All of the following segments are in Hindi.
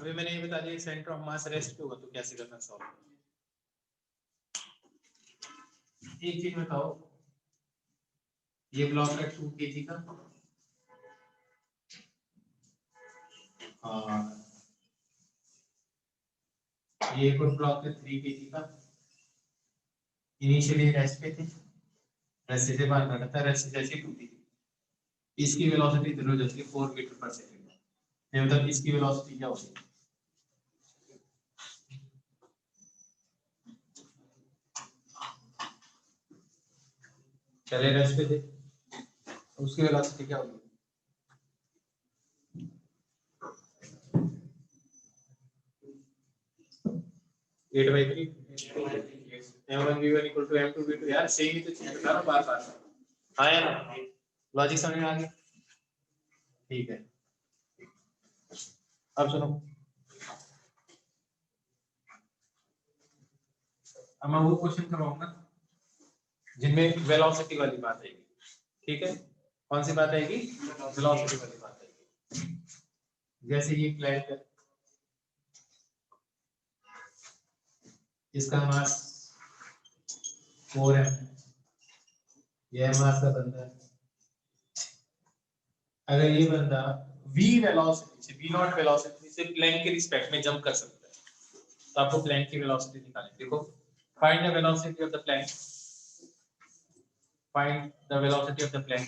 अभी मैंने ये बता दिया सेंटर ऑफ मास रेस्ट पे होगा तो कैसे करना सॉल्व। एक चीज बताओ, ये ब्लॉक है 2 kg का और ये एक और ब्लॉक है 3 kg का। इनिशियली रेस्ट पे थे, रेस्ट से बाहर निकलता है, रेस्ट जैसे टूटी इसकी वेलोसिटी जरूर जैसे 4 मीटर पर सेकंड। ये मतलब इसकी वेलोसिटी क्या होगी? चले रेस्ट पे थे, उसकी वेलोसिटी क्या होगी? 8/3 m1v1 equal to m2v2। यार सेम ही तो चीज बता रहा बार बार। हाँ या ना? लॉजिक समझ में आ गया? ठीक है, अब सुनो, अब मैं वो क्वेश्चन करवाऊंगा जिनमें वेलोसिटी वाली बात आएगी। ठीक है, कौन सी बात आएगी? वेलोसिटी वाली बात आएगी। जैसे ये प्लेट है, इसका मास 4 है, यह मास का बंदा है। अगर ये बंदा v वेलोसिटी से v नॉट वेलोसिटी से प्लैंक के रिस्पेक्ट में जंप कर सकता है तो आपको प्लैंक की वेलोसिटी निकालनी। देखो, find the velocity of the plank, find the velocity of the plank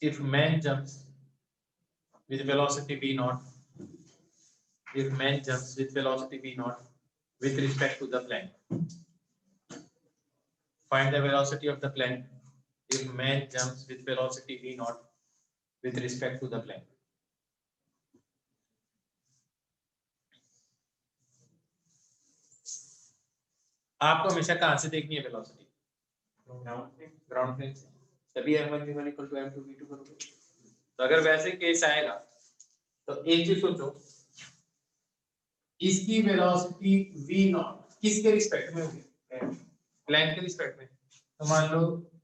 if man jumps with velocity v naught, if man jumps with velocity v naught with respect to the plank, find the velocity of the plank if man jumps with velocity v naught with respect to the plank। आपको हमेशा कहां से देखनी है वेलोसिटी? ग्राउंड प्लेन से, तभी m1v1 equal to m2v2 करोगे। तो अगर वैसे केस आएगा तो एक चीज सोचो, इसकी वेलोसिटी v नॉट किसके रिस्पेक्ट में होगी? प्लैंक के रिस्पेक्ट में। तो मान लो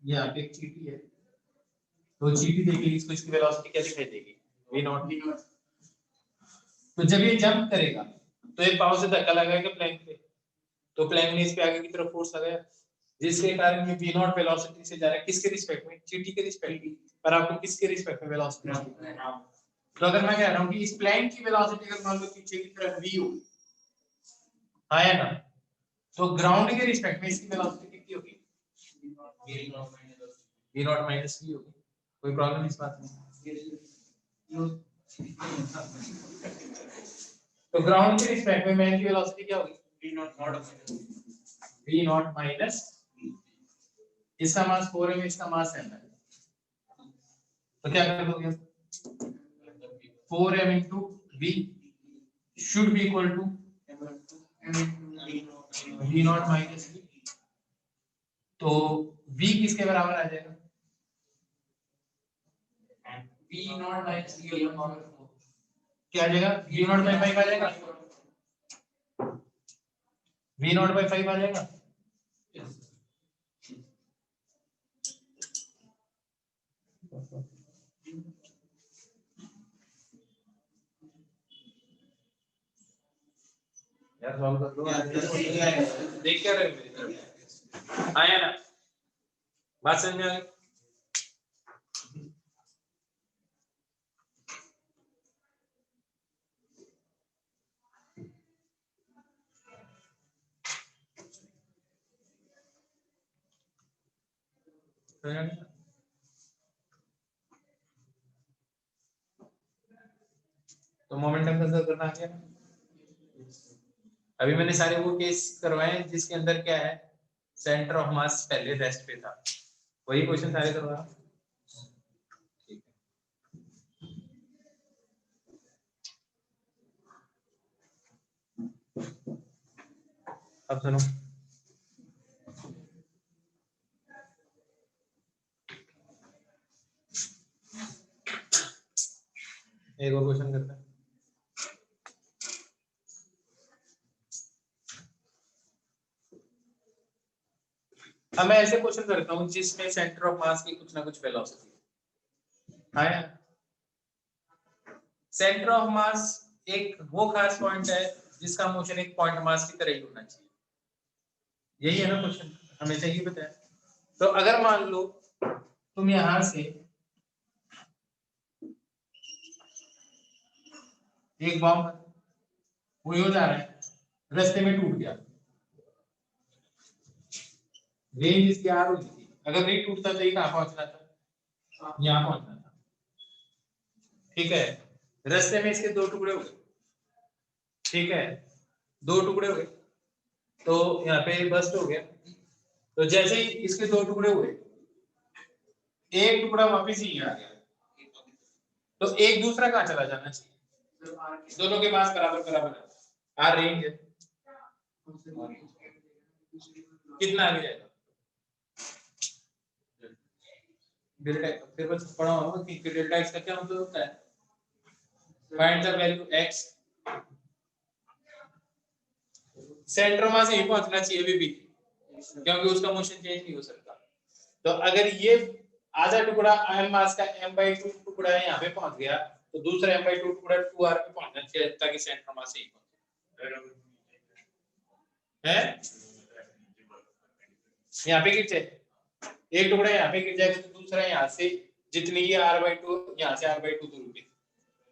यहाँ पे एक चीटी है, तो चीटी देखेगी, इसको इसकी वेलोसिटी क्या दिखाई देगी? v not. तो जब ये जंप करेगा तो एक पाव से धक्का लगाएगा प्लैंक पे, तो प्लैंक ने इस पे आगे की तरफ फोर्स लगाया, जिसके कारण ये v नॉट वेलोसिटी से जा रहा है किसके रिस्पेक्ट में? चीटी के रिस्पेक्ट में। पर आपको किसके रिस्पेक्ट में वेलोसिटी? तो अगर मैं कह रहा हूं कि इस प्लैंक की वेलोसिटी अगर मान लो पीछे की तरफ v हो, हाँ या ना, तो ग्राउंड के रिस्पेक्ट में इसकी वेलोसिटी कितनी होगी? v नॉट माइनस v होगी। कोई प्रॉब्लम इस बात में? तो ग्राउंड के रिस्पेक्ट में मैन की वेलोसिटी क्या होगी? v नॉट माइनस, इसका मास 4 है, इसका मास m है, तो क्या कर दोगे? 4m into v should be equal to v not minus v। तो v किसके बराबर आ जाएगा? v नॉट माइनस v क्या आ जाएगा? v नॉट बाय 5 आ जाएगा, v नॉट बाय 5 आ जाएगा। यार सॉल्व कर दो, देख क्या रहे हो मेरी तरफ? आया ना बात समझ में आ गई? तो मोमेंटम कंजर्व करना आ गया। अभी मैंने सारे वो केस करवाए हैं जिसके अंदर क्या है, सेंटर ऑफ मास पहले रेस्ट पे था, वही क्वेश्चन सारे करवा। ठीक है, अब सुनो, एक और क्वेश्चन करते हैं। अब मैं ऐसे क्वेश्चन करता हूं जिसमें सेंटर ऑफ मास की कुछ ना कुछ वेलोसिटी है। सेंटर ऑफ मास एक वो खास पॉइंट है जिसका मोशन एक पॉइंट मास की तरह ही होना चाहिए। यही है ना क्वेश्चन, हमेशा यही बताया। तो अगर मान लो तुम यहां से एक बॉम्ब वो हो जा रहा है, रास्ते में टूट गया, रेंज इसकी आर होती थी, अगर नहीं टूटता तो ये कहां पहुंचना था, यहां पहुंचना था। ठीक है, रास्ते में इसके दो टुकड़े हो गए, ठीक है, दो टुकड़े हो गए, तो यहाँ पे बस्ट हो गया। तो जैसे ही इसके दो टुकड़े हुए, एक टुकड़ा वापिस ही आ गया, तो एक दूसरा कहां चला जाना चाहिए, दोनों के पास बराबर बराबर है, आर रेंज है, कितना आगे जाएगा, डेल्टा, फिर बस पढ़ा होगा कि डेल्टा एक्स का क्या मतलब होता है, find the value x, centre mass यही पहुंचना चाहिए अभी भी, क्योंकि उसका मोशन चेंज नहीं हो सकता। तो अगर ये आधा टुकड़ा एम मास का m/2 टुकड़ा है यहाँ पे पहुंच गया, तो दूसरा m/2 टुकड़ा 2r पे पहुंचना चाहिए ताकि सेंटर मास यही पहुंचे, है यहाँ पे गिर जाए, एक टुकड़ा यहाँ पे गिर जाएगा तो दूसरा यहाँ से जितनी ये r/2 यहाँ से r/2 दूर पे,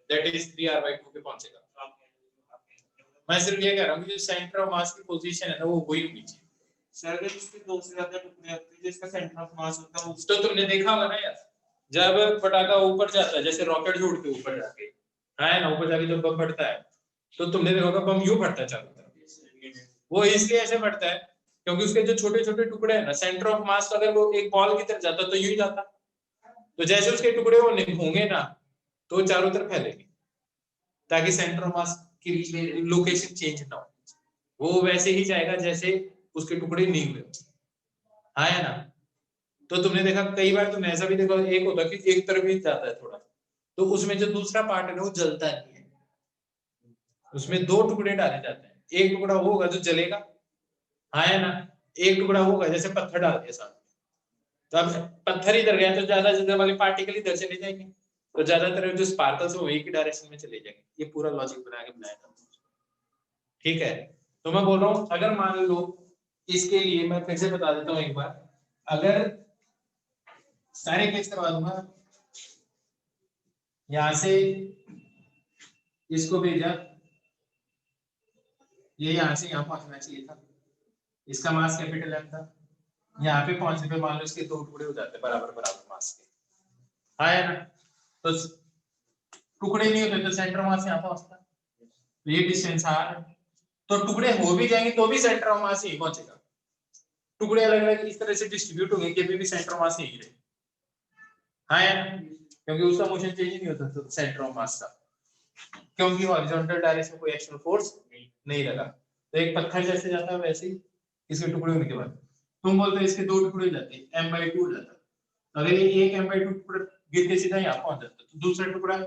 दैट इज 3r/2 पे पहुंचेगा। मैं सिर्फ ये कह रहा हूँ कि जो सेंटर ऑफ मास की पोजीशन है ना वो वही होनी चाहिए। सर अगर इसके दो से ज्यादा टुकड़े होते हैं जिसका सेंटर ऑफ मास होता है तो तुमने देखा होगा ना यार, जब पटाखा ऊपर जाता है, जैसे रॉकेट जो उड़ते ऊपर जाके, है ना, ऊपर जाके जब बम फटता है, तो तुमने देखा होगा बम यूं फटता है चारों तरफ, वो इसलिए ऐसे फटता है क्योंकि उसके जो छोटे छोटे टुकड़े हैं ना, सेंटर ऑफ मास अगर वो एक बॉल की तरफ जाता तो यूं ही जाता, तो जैसे उसके टुकड़े वो होंगे ना तो चारों तरफ फैलेंगे, ताकि सेंटर ऑफ मास की लोकेशन चेंज ना हो, वो वैसे ही जाएगा जैसे उसके टुकड़े नहीं हुए, हाँ है ना। तो तुमने देखा कई बार तुमने ऐसा भी देखा, एक होता है कि एक तरफ ही जाता है थोड़ा, तो उसमें जो दूसरा पार्ट है वो जलता नहीं है, उसमें दो टुकड़े डाले जाते हैं, एक टुकड़ा वो होगा जो जलेगा, हाँ है ना, एक टुकड़ा होगा जैसे पत्थर डाल दिया साथ, तो अब पत्थर इधर गया तो ज्यादा ज्यादा वाले पार्टिकल इधर चले जाएंगे, तो ज्यादातर जो स्पार्कल्स वो एक ही डायरेक्शन में चले जाएंगे, ये पूरा लॉजिक बना के बनाया था। ठीक है, तो मैं बोल रहा हूँ अगर मान लो, इसके लिए मैं फिर से बता देता हूँ एक बार, अगर सारे केस करवा दूंगा, यहां से इसको भेजा, ये यहां से यहां पहुंचना चाहिए था, इसका मास कैपिटल एम था, यहाँ पे पहुंचने पे मान लो इसके दो टुकड़े हो जाते बराबर बराबर मास के, हाँ है ना, तो टुकड़े नहीं होते तो सेंटर मास यहाँ पहुंचता, तो ये डिस्टेंस आर, तो टुकड़े हो भी जाएंगे तो भी सेंटर ऑफ मास यही पहुंचेगा, टुकड़े अलग अलग इस तरह से डिस्ट्रीब्यूट होंगे कि भी सेंटर ऑफ मास यही रहे, हाँ है ना, क्योंकि उसका मोशन चेंज नहीं होता तो सेंटर ऑफ मास का, क्योंकि हॉरिजॉन्टल डायरेक्शन में कोई एक्शन फोर्स नहीं लगा, तो एक पत्थर जैसे जाता है वैसे ही इसके टुकड़े होने के बाद तुम बोलते हो इसके दो टुकड़े हो जाते हैं, m/2 हो जाता, अगर ये एक m/2 टुकड़ा गिर के सीधा यहाँ पहुंच जाता तो दूसरा टुकड़ा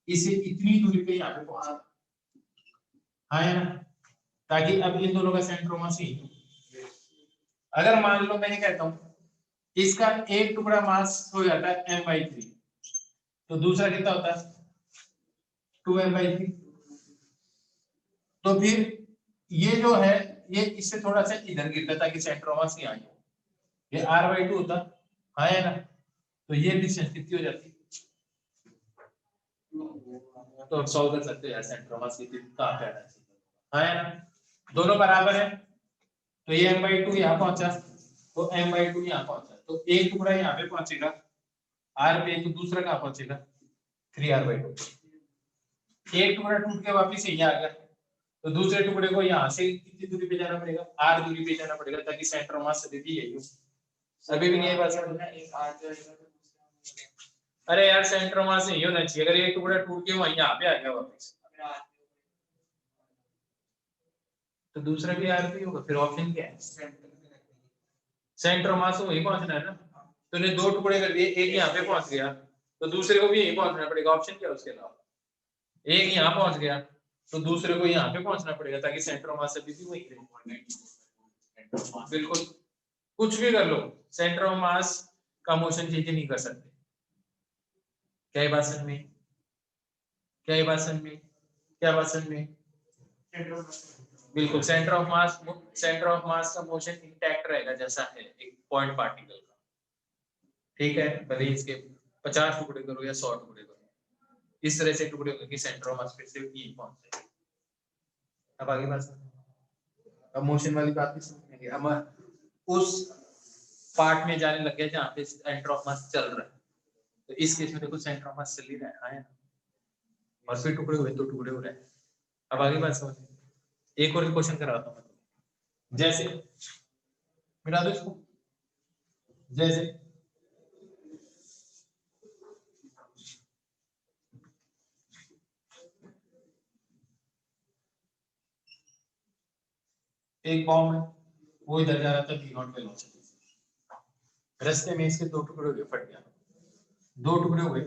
इसे इतनी दूरी पे यहाँ पे पहुंचा, हाँ है ना, ताकि अब इन दोनों का सेंटर ऑफ मास ही, अगर मान लो मैं ये कहता हूँ इसका एक टुकड़ा मास हो जाता है m/3, तो दूसरा कितना होता है 2m/3, तो फिर ये जो है ये इससे थोड़ा सा इधर गिरता ताकि सेंटर ऑफ मास यहाँ हो, ये r/2 होता, हाँ है ना, तो ये डिस्टेंस कितनी हो जाती, तो अब सॉल्व कर सकते हैं सेंटर ऑफ मास कितनी कहां पे आना चाहिए, हाँ है ना, दोनों बराबर है, तो ये m/2 यहाँ पहुंचा, तो m/2 यहाँ पहुंचा, तो एक टुकड़ा यहाँ पे पहुंचेगा r पे, तो दूसरा कहां पहुंचेगा 3r/2, एक टुकड़ा टूट के वापस यही आ गया, तो दूसरे टुकड़े को यहाँ से कितनी दूरी पे जाना पड़ेगा, r दूरी पे जाना पड़ेगा ताकि सेंटर ऑफ मास अभी भी यही हो, अभी भी नहीं है बात समझ में, एक आर जाएगा। अरे यार सेंटर ऑफ मास यही होना चाहिए, अगर एक टुकड़ा टूट के वहीं यहाँ पे आ गया वापस, तो दूसरा भी r पे होगा, फिर ऑप्शन क्या है, सेंटर ऑफ मास वहीं पहुंचना है ना, तूने दो टुकड़े कर दिए, एक यहाँ पे पहुंच गया तो दूसरे को भी यहीं पहुंचना पड़ेगा, ऑप्शन क्या है उसके अलावा, एक यहाँ पहुंच गया तो दूसरे को यहाँ पे पहुंचना पड़ेगा ताकि सेंटर ऑफ मास अभी भी वही रहे, बिल्कुल कुछ भी कर लो, सेंटर ऑफ मास का मोशन चेंज नहीं कर सकते, क्या ये बात समझ में, क्या ये बात समझ में, क्या बात समझ में? बिल्कुल, सेंटर ऑफ मास का मोशन इंटैक्ट रहेगा जैसा है एक पॉइंट पार्टिकल का, ठीक है, भले इसके 50 टुकड़े करो या 100 टुकड़े करो, इस तरह से टुकड़े होंगे कि सेंटर ऑफ मास फिर से यही पहुंचे। अब आगे बात अब मोशन वाली बात भी समझेंगे। अब उस पार्ट में जाने लग गया जहाँ पे सेंटर ऑफ मास चल रहा है, तो इस केस में देखो सेंटर ऑफ मास चल ही रहा है ना, और फिर टुकड़े हुए तो टुकड़े हो रहे हैं। अब आगे बात समझ, एक और क्वेश्चन कराता हूँ, जैसे मिटा दो इसको, जैसे एक बॉम्ब है, वो इधर जा रहा था v नॉट वेलोसिटी से, रास्ते में इसके दो टुकड़े हुए, फट गया, दो टुकड़े हुए,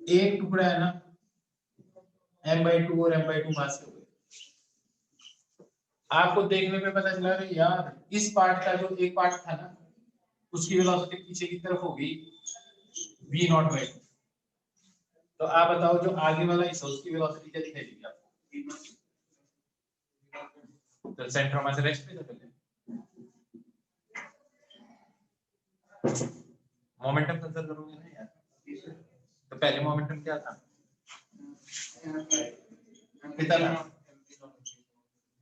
एक टुकड़ा है ना m/2 और m/2 मास के हुए। आपको देखने में पता चला कि यार इस पार्ट का जो एक पार्ट था ना, उसकी वेलोसिटी पीछे की तरफ होगी v नॉट बाई 2। तो आप बताओ जो आगे वाला हिस्सा उसकी वेलोसिटी क्या दिखाई देगी आपको? तो सेंटर ऑफ मास रेस्ट पे था, मोमेंटम कंसिडर करोगे ना यार, तो पहले मोमेंटम क्या था, कितना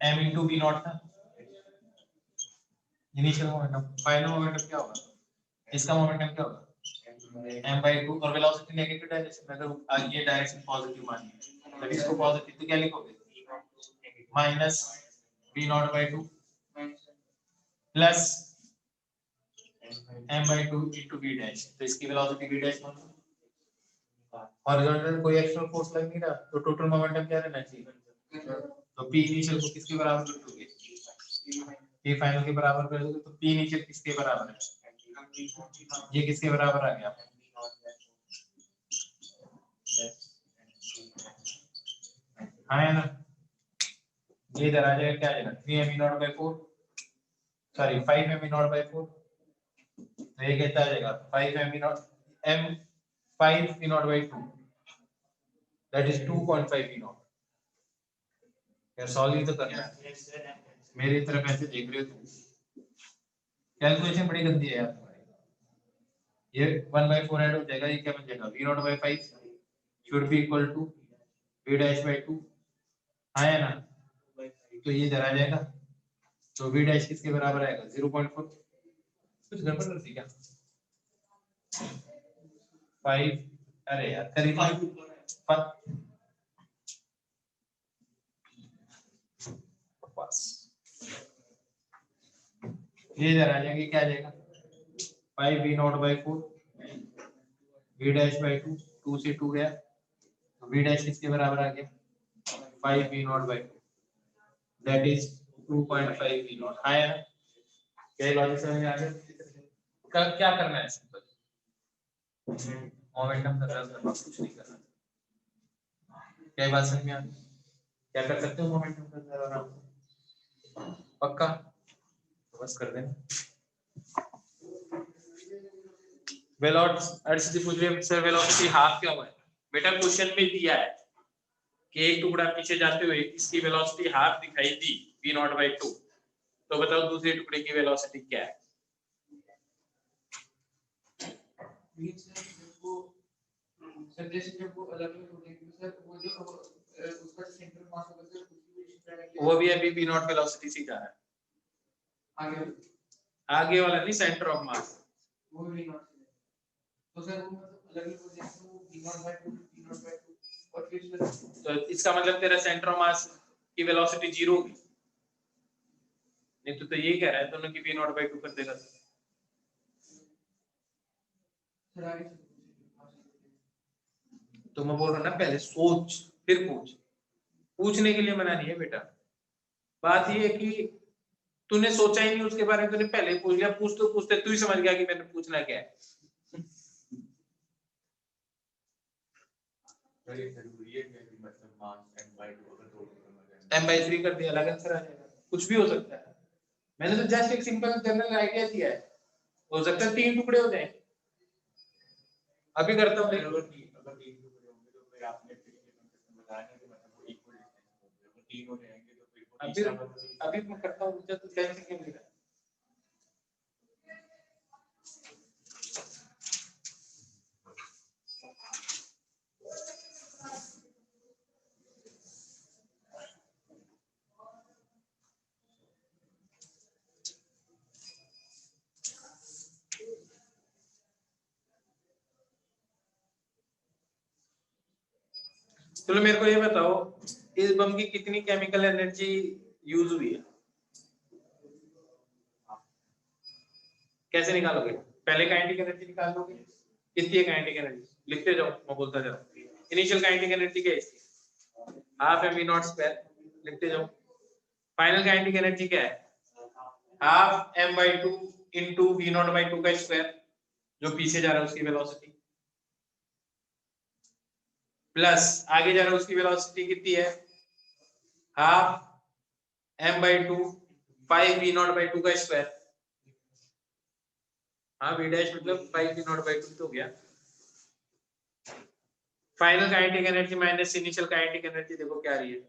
m into v नॉट था इनिशियल मोमेंटम, फाइनल मोमेंटम क्या होगा, इसका मोमेंटम क्या होगा m/2, और वेलोसिटी नेगेटिव डायरेक्शन में, अगर ये डायरेक्शन पॉजिटिव मानिए तब इसको पॉजिटिव, तो क्या लिखोगे minus v not by 2 plus m/2 into v dash, तो इसकी वेलोसिटी v डैश मान लो, हॉरिजॉन्टल कोई एक्सटर्नल फोर्स लग नहीं रहा, तो टोटल मोमेंटम क्या रहना चाहिए, तो p इनिशियल को किसके बराबर कर दोगे, p फाइनल के बराबर कर दोगे, तो p इनिशियल किसके बराबर है, ये किसके बराबर आ गया, हाँ है ना, ये इधर आ जाएगा, क्या आ जाएगा 3m0/4, सॉरी 5m0/4, तो ये कहता आ जाएगा 5m0 m 5v0/2, that is 2.5 v0। यार सॉल्व ही तो करना है, मेरी तरफ ऐसे देख रहे हो तुम, कैलकुलेशन बड़ी गंदी है यार तुम्हारी। ये 1/4 ऐड हो जाएगा, ये क्या बन जाएगा v0/5 should be equal to v dash by 2, हाँ है ना, तो ये इधर आ जाएगा, तो v डैश किसके बराबर आएगा 0.4, कुछ गड़बड़ कर दी क्या 5, अरे यार करीब बस ये इधर आ जाएंगे, क्या आ जाएगा 5v0/4 v डैश बाय 2, 2 से 2 गया, तो v डैश किसके बराबर आ गया 5v0/2, दैट इज 2.5 v0, हाँ यार क्या लॉजिक समझ में आ गया, क्या करना है सिंपल, मोमेंटम कंजर्व करना, कुछ नहीं करना, क्या बात समझ में आ गई, क्या कर सकते हो मोमेंटम कंजर्व आराम से, पक्का, तो बस कर देना। वेलोसिटी अर्थ से पूछ रहे सर वेलोसिटी हाफ क्या हुआ है, बेटा क्वेश्चन में दिया है कि एक टुकड़ा पीछे जाते हुए इसकी वेलोसिटी हाफ दिखाई दी v0/2, तो बताओ दूसरे टुकड़े की वेलोसिटी क्या है, सर जैसे जब वो अलग-अलग होते हैं सर, वो जो उसका सेंटर मास होगा सर, उसकी वो भी अभी v0 वेलोसिटी से जा रहा है, आगे वाला नहीं, सेंटर ऑफ मास, वो भी v0, तो सर वो अलग-अलग हो जाएंगे, वो v0/2 और फिर तो इसका मतलब तेरा सेंटर ऑफ मास की वेलोसिटी 0 होगी, नहीं तो यही कह रहा है दोनों की v0/2 कर देगा, तो मैं बोल रहा ना पहले सोच फिर पूछ, पूछने के लिए मना नहीं है बेटा, बात ये है कि तूने सोचा ही नहीं उसके बारे में, तूने पहले पूछ लिया, पूछते तू ही समझ गया कि मैंने पूछना क्या है, m/3 कर दिया, अलग आंसर आ जाएगा, कुछ भी हो सकता है, मैंने तो जस्ट एक सिंपल जनरल आइडिया दिया है, हो सकता है 3 टुकड़े हो जाए, अभी करता हूँ, बताने के मतलब वो इक्वल डिस्टेंस हो गया, तो तीन हो जाएंगे तो फिर वो अभी तीसरा वाला अभी मैं करता हूँ मुझे तो 10 सेकंड मिला। चलो मेरे को ये बताओ इस बम की कितनी केमिकल एनर्जी यूज हुई है? कैसे निकालोगे? पहले काइनेटिक एनर्जी निकाल लोगे। कितनी है काइनेटिक एनर्जी? लिखते जाओ, मैं बोलता जा रहा हूं। इनिशियल काइनेटिक एनर्जी क्या है इसकी? Half m v not square. लिखते जाओ। फाइनल काइनेटिक एनर्जी क्या है? Half m by two into v not by two का स्क्वायर, जो पीछे जा रहा है उसकी वेलोसिटी, प्लस आगे जा रहा है उसकी वेलोसिटी कितनी है? Half m by two 5 v not by two का स्क्वायर। हाँ वी डैश मतलब 5 वी नॉट बाई टू तो हो गया। Final kinetic energy minus initial kinetic energy देखो क्या आ रही है।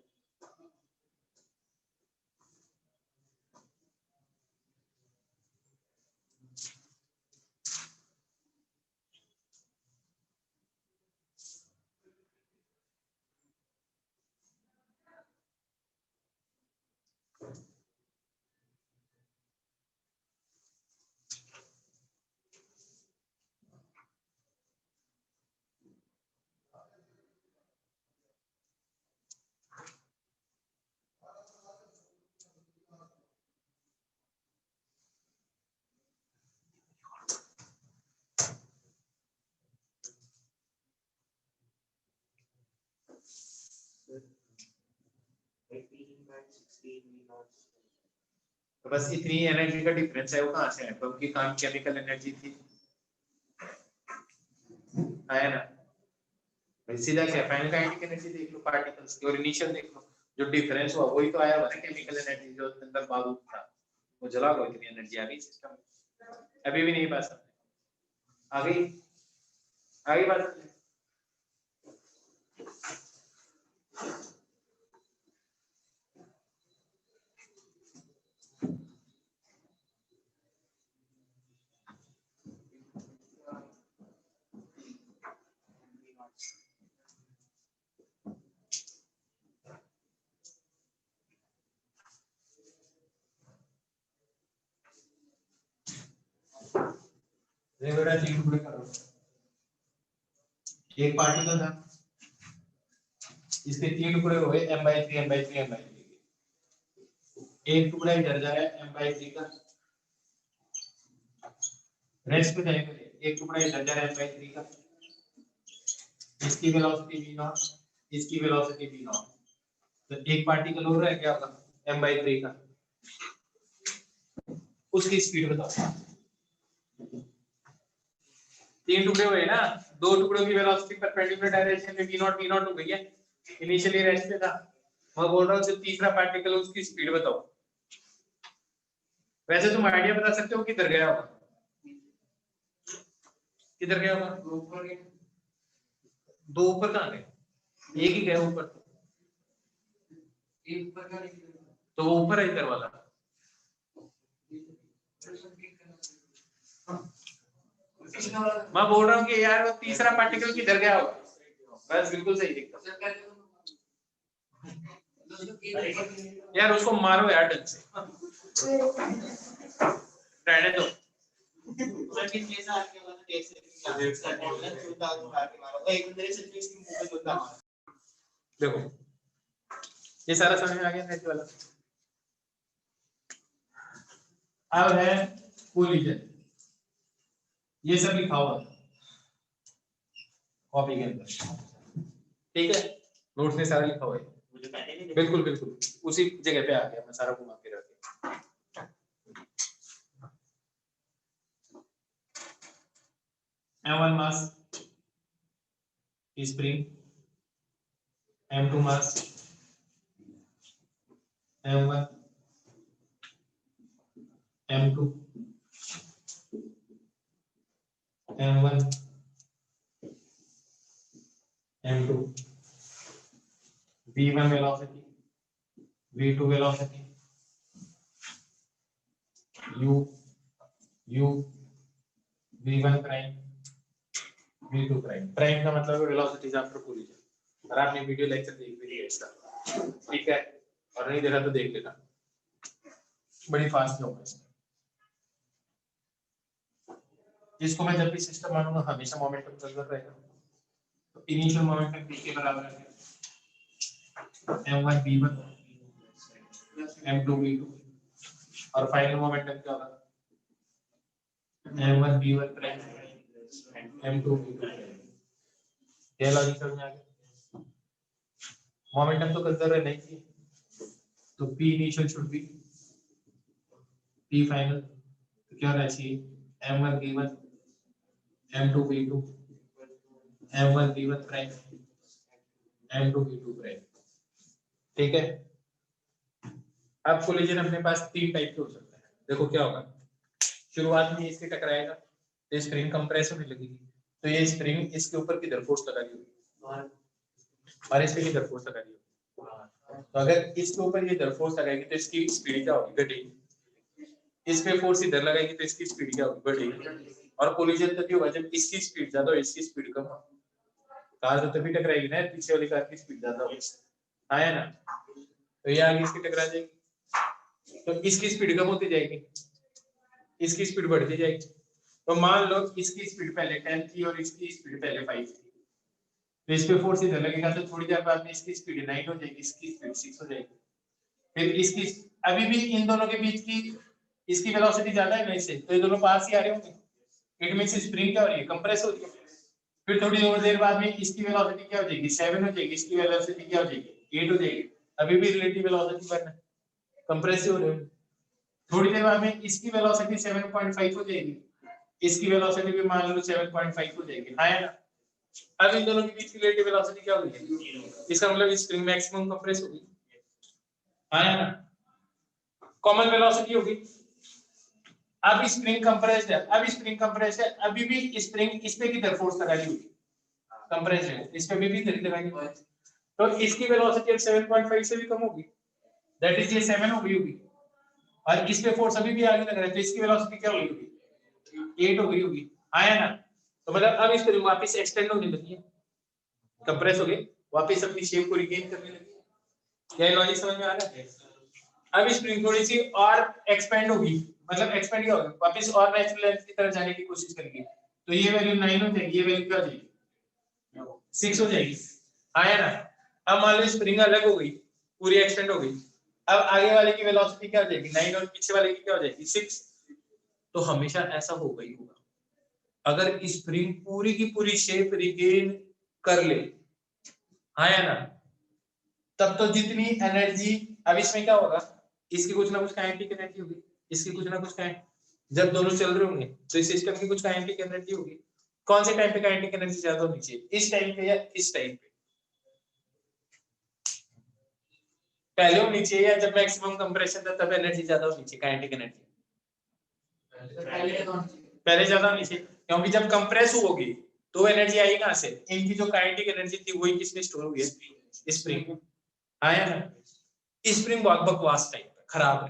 तो बस इतनी एनर्जी का डिफरेंस है, वो कहां से है? बम की काम केमिकल एनर्जी थी, आया ना भाई। सीधा क्या फाइनल काइनेटिक एनर्जी देख लो पार्टिकल्स की, और इनिशियल देख लो, जो डिफरेंस हुआ वही तो आया हुआ ना केमिकल एनर्जी, जो उसके अंदर बारूद था वो जला लो, इतनी एनर्जी आ गई सिस्टम में। अभी भी नहीं पास आ गई, आ गई बात। ये बेटा तीन टुकड़े करो। एक पार्टिकल था, इसके तीन टुकड़े हुए m by 3 m by 3 m by 3। एक टुकड़ा इधर जा रहा है m by 3 का, रेस्ट पे जाएगा। एक टुकड़ा इधर जा रहा है m by 3 का, इसकी वेलोसिटी v नॉट, इसकी वेलोसिटी v नॉट। तो एक पार्टिकल और रह गया होगा m by 3 का, उसकी स्पीड बताओ। तीन टुकड़े हुए ना, दो टुकड़ों की वेलोसिटी परपेंडिकुलर डायरेक्शन में v नॉट हो गई है। इनिशियली रेस्ट पे था, मैं बोल रहा हूँ जो तीसरा पार्टिकल उसकी स्पीड बताओ। वैसे तुम आइडिया बता सकते हो किधर गया होगा, किधर गया होगा? ऊपर गए, दो ऊपर कहाँ गए? एक ही गया ऊपर, एक ऊपर का नहीं, तो वो ऊपर है इधर वाला। मैं बोल रहा हूँ कि यार वो तीसरा पार्टिकल किधर गया होगा? बस बिल्कुल सही दिखता यार, उसको मारो यार ढंग से, रहने दो। देखो ये सारा समझ में आ गया नेट वाला। अब है कोलिजन, ये सब लिखा हुआ कॉपी के अंदर, ठीक है? नोट्स में सारा लिखा हुआ है, बिल्कुल बिल्कुल उसी जगह पे आ गया, मैं सारा घुमा के रख दिया। M1 mass spring, M2 mass, M1, M2, M1, M2, v1 velocity, v2 velocity, u v1 prime, v2 prime. Prime का मतलब है वेलोसिटीज आफ्टर कोलिजन। और आपने वीडियो लेक्चर देख भी लिया इसका, ठीक है, और नहीं देखा तो देख लेना, बड़ी फास्ट जॉब है इसमें। इसको मैं जब भी सिस्टम मानूंगा हमेशा मोमेंटम कंजर्व रहेगा। तो इनिशियल मोमेंटम p के बराबर है m1 v1 m2 v2, और फाइनल मोमेंटम क्या होगा m1 v1 prime m2 v2। ये लॉजिक समझ में आ गया? मोमेंटम तो कंजर्व नहीं थी, तो p initial should be p final, तो क्या रहना चाहिए m1 v1 m2 v2 m1 v1 prime m2 v2 prime. ठीक है, अब कोलिजन अपने पास तीन टाइप के हो सकते हैं। देखो क्या होगा, शुरुआत में इसके टकराएगा तो स्प्रिंग कंप्रेस होने लगेगी, तो ये स्प्रिंग इसके ऊपर किधर फोर्स लगा रही होगी और इस पे किधर फोर्स लगा रही होगी। तो अगर इसके ऊपर ये इधर फोर्स लगाएगी तो इसकी स्पीड क्या होगी, घटेगी। इस पे फोर्स इधर लगाएगी तो इसकी स्पीड क्या होगी, बढ़ेगी। और कोलिजन तभी होगा जब इसकी स्पीड ज्यादा हो इसकी स्पीड कम हो। कार तो तभी टकराएगी ना पीछे वाली कार की स्पीड ज्यादा हो, है ना। तो ये आगे इसकी टकरा जाएगी, तो इसकी स्पीड कम होती जाएगी, इसकी स्पीड बढ़ती जाएगी। तो मान लो इसकी स्पीड पहले 10 थी और इसकी स्पीड पहले 5 थी, तो इस पे फोर्स इधर लगेगा तो थोड़ी देर बाद में इसकी स्पीड 9 हो जाएगी, इसकी स्पीड 6 हो जाएगी। फिर इसकी अभी भी इन दोनों के बीच की इसकी वेलोसिटी ज्यादा है ना इससे, तो ये दोनों पास ही आ रहे होंगे। इट मींस स्प्रिंग क्या हो रही है, कंप्रेस हो रही है। फिर थोड़ी देर बाद में इसकी वेलोसिटी क्या हो जाएगी, 7 हो जाएगी, इसकी वेलोसिटी क्या हो जाएगी, 8 हो जाएगी। अभी भी रिलेटिव वेलोसिटी पर कंप्रेस हो रही है। थोड़ी देर बाद में इसकी वेलोसिटी 7.5 हो जाएगी, इसकी वेलोसिटी भी मान लो 7.5 हो जाएगी, है ना। अब इन दोनों के बीच की रिलेटिव वेलोसिटी क्या होगी, इसका मतलब स्प्रिंग मैक्सिमम कंप्रेस होगी, है ना। कॉमन वेलोसिटी होगी। अब स्प्रिंग कंप्रेस्ड है, अब स्प्रिंग कंप्रेस्ड है, अभी भी स्प्रिंग इस पे किधर फोर्स लगा रही होगी, कंप्रेस्ड है, इस पे भी इधर लगाएंगे, तो इसकी वेलोसिटी अब 7.5 से भी कम होगी, दैट इज ये 7 हो गई होगी। और इस पे फोर्स अभी भी आगे लग रहा है, तो इसकी वेलोसिटी क्या हो गई होगी, 8 हो गई होगी, आया ना। तो मतलब अब स्प्रिंग वापस एक्सटेंड होने लगी है, कंप्रेस हो गई, वापस अपनी शेप को रिगेन करने लगी है। ये लॉजिक समझ में आ रहा है। अब स्प्रिंग थोड़ी सी और एक्सपेंड होगी, मतलब एक्सपेंड क्या होगा, वापस और नेचुरल लेंथ की तरफ जाने की कोशिश करेगी, तो ये वैल्यू 9 हो जाएगी, ये वैल्यू क्या हो जाएगी, 6 हो जाएगी, आया ना। अब मान लो स्प्रिंग अलग हो गई, पूरी एक्सटेंड हो गई, अब आगे वाले की वेलोसिटी क्या हो जाएगी 9 और पीछे वाले की क्या हो जाएगी 6। तो हमेशा ऐसा होगा ही होगा, अगर स्प्रिंग पूरी की पूरी शेप रिगेन कर ले, आया ना, तब तो जितनी एनर्जी, अब इसमें क्या होगा, इसकी कुछ ना कुछ काइनेटिक एनर्जी होगी, इसकी कुछ ना कुछ काइनेटिक, जब दोनों चल रहे होंगे तो इस सिस्टम की कुछ काइनेटिक एनर्जी होगी। कौन से टाइम पे काइनेटिक एनर्जी ज्यादा होनी चाहिए, इस टाइम पे या इस टाइम पे, पहले होनी चाहिए या जब मैक्सिमम कंप्रेशन था तब एनर्जी ज्यादा होनी चाहिए, काइनेटिक एनर्जी पहले ज्यादा होनी चाहिए, क्योंकि जब कंप्रेस होगी तो एनर्जी आई कहां से, इनकी जो काइनेटिक एनर्जी थी वही किसमें स्टोर हुई है, स्प्रिंग, आया ना। स्प्रिंग बहुत बकवास टाइप है, खराब है,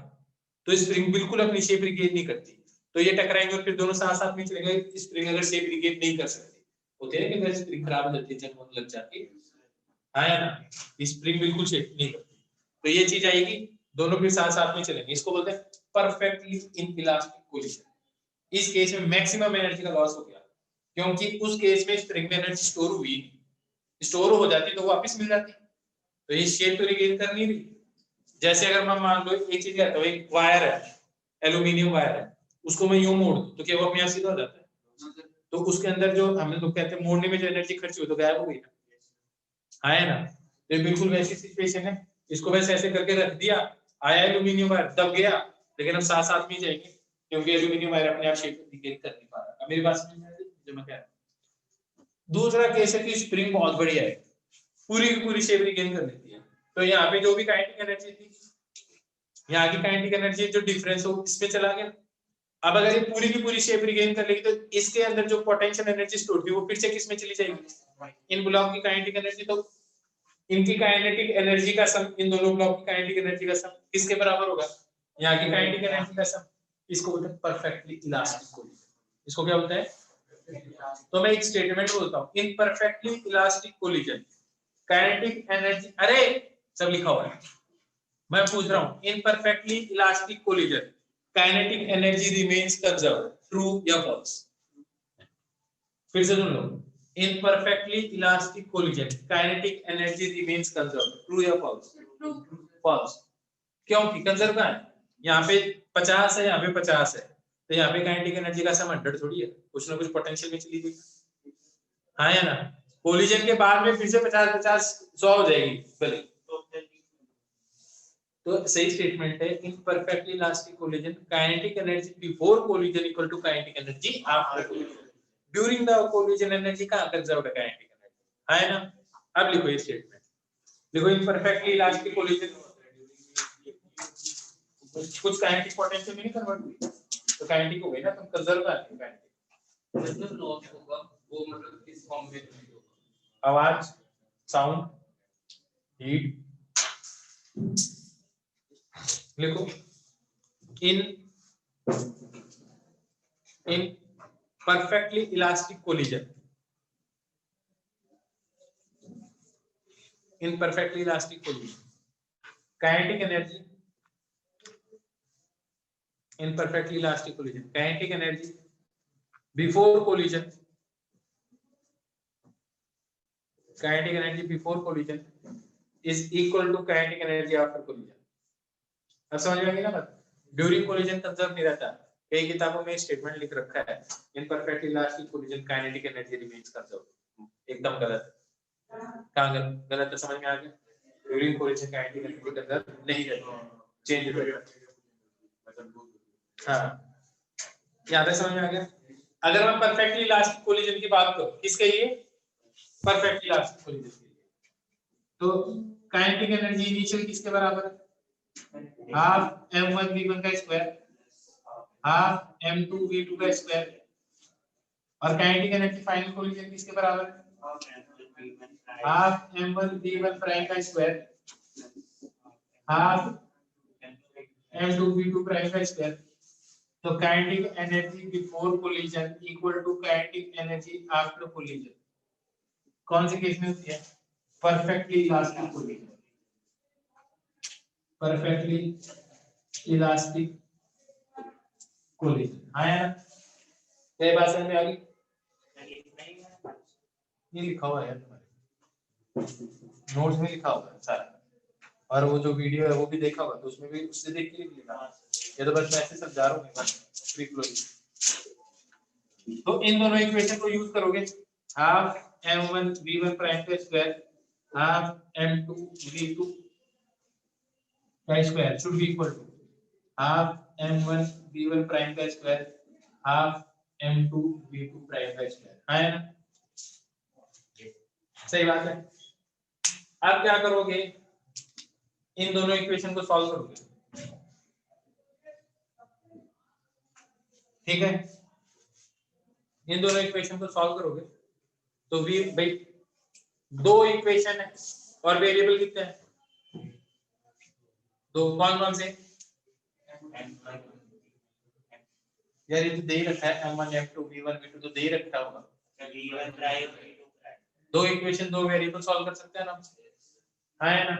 तो स्प्रिंग बिल्कुल अपनी शेप रिगेन नहीं करती, तो ये टकराएंगे और फिर दोनों साथ साथ में चलेंगे। स्प्रिंग अगर शेप रिगेन नहीं कर सकती, होते हैं कि स्प्रिंग खराब हो जाती है, जंग होने लग जाती है, आया ना। स्प्रिंग बिल्कुल शेप नहीं करती, तो ये चीज आएगी, दोनों फिर साथ साथ में चलेंगे। इसको बोलते हैं परफेक्टली इनइलास्टिक कोलिजन। इस केस में मैक्सिमम एनर्जी का लॉस हो गया, क्योंकि उस केस में स्प्रिंग में एनर्जी स्टोर हुई, स्टोर हो जाती तो वापस मिल जाती, तो ये शेप तो रिगेन कर नहीं रही। जैसे अगर मैं मान लो एक चीज कहता हूँ, एक वायर है, एल्यूमिनियम वायर है, उसको मैं यूं मोड़ दूं तो क्या वो अपने आप सीधा हो जाता है, तो उसके अंदर जो हम लोग कहते हैं मोड़ने में जो एनर्जी खर्च हुई तो गायब हो गई ना, है ना। तो बिल्कुल वैसी सिचुएशन है, इसको वैसे ऐसे करके रख दिया, आया एल्यूमिनियम वायर, दब गया, लेकिन हम साथ साथ में जाएंगे क्योंकि एल्यूमिनियम वायर अपने आप शेप रिगेन कर नहीं पा रहा। मेरी बात समझ में आ रही है जो मैं कह रहा हूं। दूसरा केस है कि स्प्रिंग बहुत बढ़िया है, पूरी की पूरी शेप रिगेन कर लेती है, तो यहाँ पे जो भी काइनेटिक एनर्जी थी, यहाँ की काइनेटिक एनर्जी जो डिफरेंस हो इसमें चला गया। अब अगर ये पूरी की पूरी शेप रिगेन कर लेगी तो इसके अंदर जो पोटेंशियल एनर्जी स्टोर थी वो फिर से किसमें चली जाएगी, इन ब्लॉक की काइनेटिक एनर्जी, तो इनकी काइनेटिक एनर्जी का सम, इन दोनों ब्लॉक की काइनेटिक एनर्जी का सम किसके बराबर होगा? यहाँ की काइनेटिक एनर्जी का सम। इसको बोलते हैं परफेक्टली इलास्टिक कोलिजन। इसको क्या बोलते हैं? तो मैं एक स्टेटमेंट बोलता हूँ, in perfectly elastic collision kinetic energy, अरे सब लिखा हुआ है, मैं पूछ रहा हूँ, in perfectly elastic collision kinetic energy remains conserve, true या फॉल्स? फिर से सुन लो, in perfectly elastic collision kinetic energy remains conserve, true या फॉल्स? फॉल्स। क्योंकि कंजर्व कहाँ है? यहाँ पे 50 है, यहाँ पे 50 है, तो यहाँ पे काइनेटिक एनर्जी का सम 100 थोड़ी है, कुछ ना कुछ पोटेंशियल में चली गई, हाँ या ना? कोलिजन के बाद में फिर से 50-50 100 हो जाएगी भले। तो सही स्टेटमेंट है, in perfectly elastic collision kinetic energy before collision equal to kinetic energy after collision, during the collision energy का कंजर्व्ड काइनेटिक एनर्जी, है ना? अब लिखो ये स्टेटमेंट, देखो इन परफेक्टली इलास्टिक कोलिजन कुछ काइनेटिक पोटेंशियल में नहीं कन्वर्ट हुई, तो काइनेटिक हो गई ना, तुम कंजर्व कर रहे हो काइनेटिक। जो लॉस होगा वो मतलब किस फॉर्म में होगा? आवाज, साउंड, हीट। लिखो in perfectly elastic collision, in perfectly elastic collision kinetic energy, in perfectly elastic collision kinetic energy before collision, kinetic energy before collision is equal to kinetic energy after collision। अब समझ में आ गई ना बात? ड्यूरिंग कोलिजन कंजर्व नहीं रहता, कई किताबों में स्टेटमेंट लिख रखा है, in perfect elastic collision kinetic energy remains conserve, एकदम गलत। कहां गलत? गलत है, समझ में आ गया? During collision kinetic energy conserve नहीं रहती, चेंज हो जाती है। हां, यहां तक समझ में आ गया? अगर मैं परफेक्टली इलास्टिक कोलिजन की बात करूं, किसके लिए? परफेक्टली इलास्टिक कोलिजन के लिए, तो काइनेटिक एनर्जी इनिशियल किसके बराबर है? हाफ m1 v1 का स्क्वायर हाफ m2 v2 का स्क्वायर, और काइनेटिक एनर्जी फाइनल कोलिजन किसके बराबर है? हाफ m1 v1 प्राइम का square half m2 v2 prime का स्क्वायर। तो kinetic energy before collision equal to kinetic energy after collision कौन से केस में होती है? Perfectly elastic collision, perfectly elastic collision. आया ना? ये बात समझ में आ गई? ये लिखा हुआ है तुम्हारे नोट्स में, लिखा हुआ है सारा, और वो जो वीडियो है वो भी देखा होगा, तो उसमें भी उससे देख के लिखा। ये तो बस मैं ऐसे समझा रहा हूँ फ्री फ्लो। तो इन दोनों इक्वेशन को यूज करोगे, हाफ m1 v1 प्राइम का स्क्वायर हाफ m2 v2 का square should be equal to half m1 v1 prime का square half m2 v2 prime का स्क्वायर, है ना? सही बात है। अब क्या करोगे? इन दोनों इक्वेशन को सॉल्व करोगे, ठीक है? इन दोनों इक्वेशन को सॉल्व करोगे तो वी भाई दो इक्वेशन है और वेरिएबल कितने हैं? दो, कौन कौन से? यार ये तो दे ही रखा है m1 m2 v1 v2 तो दे ही रखा होगा। दो इक्वेशन दो वेरिएबल सॉल्व कर सकते हैं ना, है ना?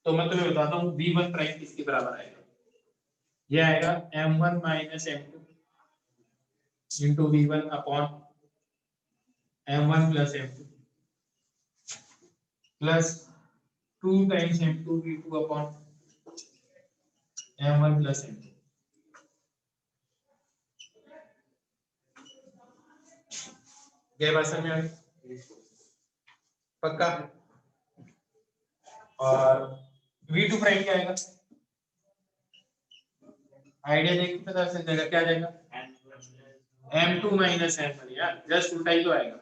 तो मैं तुम्हें बताता हूँ v1 प्राइम किसके बराबर आएगा। ये आएगा m1 minus m2 into v1 upon m1 plus m2 plus 2 times m2 v2 upon m1 plus m2। ये बात समझ में आ गई? पक्का? और v2 प्राइम क्या आएगा? आइडिया देख के पता चल जाएगा, क्या आ जाएगा? m2 माइनस m1, यार जस्ट उल्टा ही तो आएगा,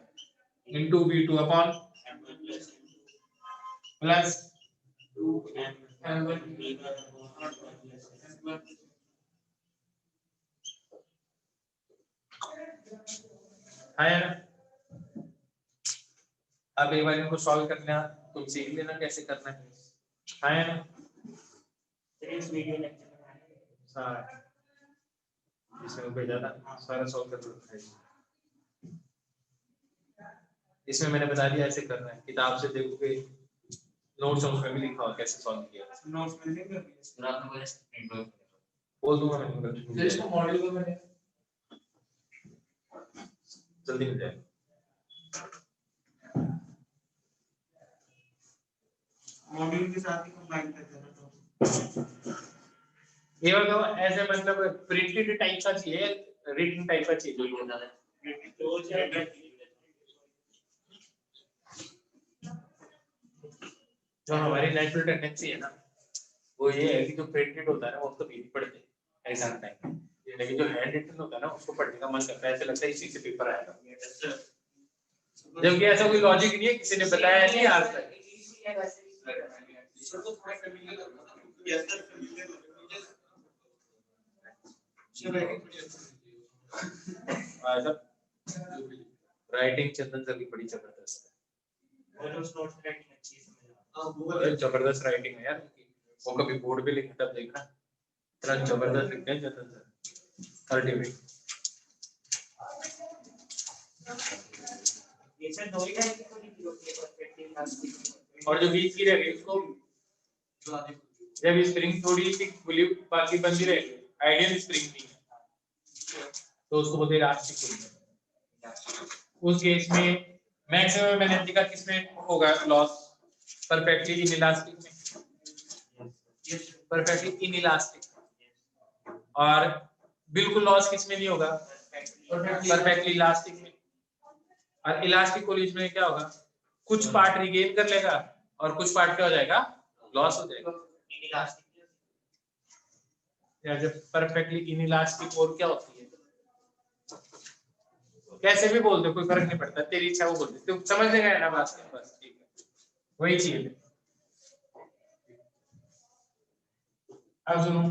into v2 upon plus 2m1 है ना? अब एक बार इनको सॉल्व करना तुम सीख लेना कैसे करना है, आया ना इस वीडियो लेक्चर में सारा इसमें भेजा था, सारा सॉल्व कर रखा है। इसमें मैंने बता दिया ऐसे करना है, किताब से देखोगे नोट्स उसमें भी लिखा हुआ कैसे सॉल्व किया, नोट्स में लिख दिया फिर आपने मुझे प्रिंट आउट बोल दूंगा मैं फिर इसको मॉडल को मैंने जल्दी मिल जाएगा। मॉड्यूल के साथ ही कंबाइन कर देना तो ये बताओ ऐसे मतलब प्रिंटेड टाइप का चाहिए, रिटन टाइप का चाहिए, जो होता है रोज जो हमारी नेचुरल टेंडेंसी है ना वो ये है कि जो प्रिंटेड होता है ना वो तो भी पढ़ते हैं एग्जाम टाइम में, लेकिन जो हैंड रिटन होता है ना उसको पढ़ने का मन करता है, ऐसे लगता है इसी से पेपर आएगा, जबकि ऐसा कोई लॉजिक नहीं है, किसी ने बताया नहीं आज तक। राइटिंग चंदन सर की बड़ी जबरदस्त है, नोट्स राइटिंग अच्छी है अरे जबरदस्त राइटिंग है यार उनकी, वो कभी बोर्ड पे लिखा तब देखना इतना जबरदस्त लिखते हैं चंदन सर, अल्टीमेट। ये सर दो ही टाइप की होती है परस्पेक्टिव और जो बीच की रहेगी उसको जब स्प्रिंग थोड़ी सी खुली बाकी बंदी रहेगी, आइडियल स्प्रिंग नहीं है तो उसको बोलते हैं इलास्टिक खुली। उस केस में मैक्सिमम मैंने देखा किसमें होगा लॉस, परफेक्टली इनइलास्टिक में, परफेक्टली इनइलास्टिक, और बिल्कुल लॉस किसमें नहीं होगा, परफेक्टली इलास्टिक में। और इलास्टिक कॉलेज में क्या होगा, कुछ पार्ट रिगेन कर लेगा और कुछ पार्ट क्या हो जाएगा, लॉस हो जाएगा। या जब परफेक्टली इनइलास्टिक और क्या होती है, कैसे भी बोल दो कोई फर्क नहीं पड़ता, तेरी इच्छा वो बोल दे, तुम समझ लेगा ना बात के, बस ठीक है वही चीज है। अब सुनो,